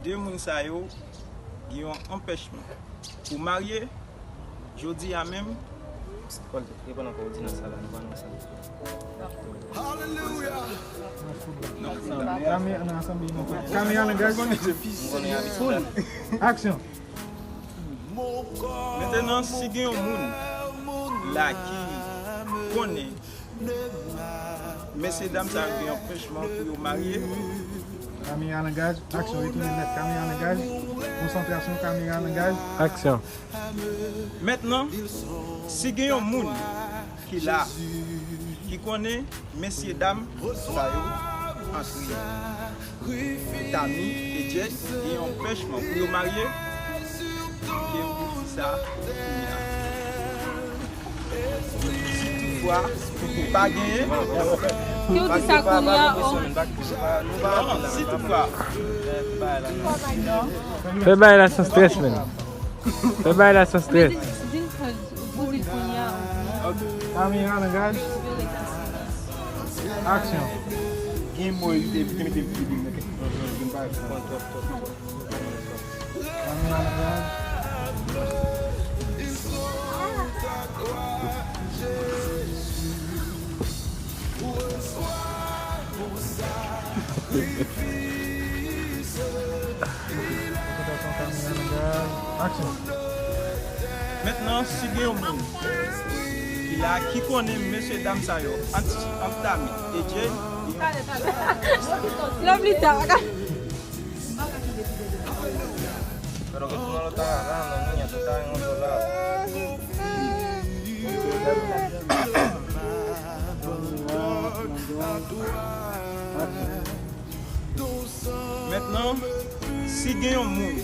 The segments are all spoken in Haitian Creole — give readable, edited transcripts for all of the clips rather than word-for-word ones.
deux moun sa yo qui ont empêchement pour marier. Je dis à même. Action. Maintenant, si il y a un monde là qui connaît, messieurs dames, ça a un empêchement pour marier. Caméra en engage. Action. Retournez net. Caméra en engage. Concentration. Caméra en engage. Action. Maintenant, si il y a un monde qui là, qui connaît, messieurs dames, ça y est, entre Tami et Jess, il y a un empêchement pour marier. Qui est ça, si toutefois, pas gagner. Si toutefois. Fais bail là sans stress, man. Fais bail là sans stress. Caméra en engage. Action. Caméra en engage. Action. Maintenant, si il y a un monde qui connaît messieurs dames ça yo, entre Tami et Jay, Pero que tú no lo estás agarrando, niña, tú estás en otro lado. maintenant, si il y a un monde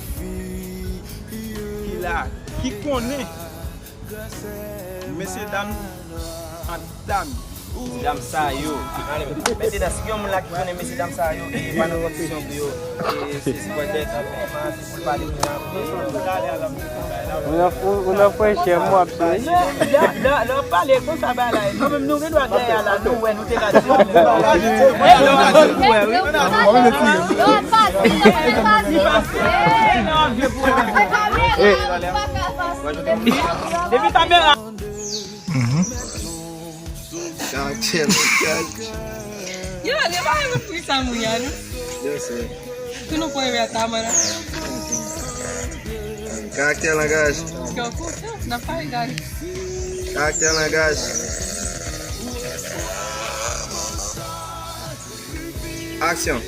qui connaît messieurs dames entre Tami. Dam sa yo. Mesi da si yon moun la ki konen mesi dam sa yo e pa nan kondisyon pou yo. Se kwa dek apen, se pa li On a fait chez moi absolument. Non, pale kon sa ba la. Nou mèm nou gen wak de la nou wè nou te la di. Depi kamera. Yo, dia vai me puxar mulher. Eu sei. Tu não pode ver a câmera. Caractere langage. Que eu curto, na paridade. Caractere langage. Action.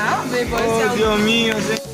Ah, bem bom. Oh, Deus meu.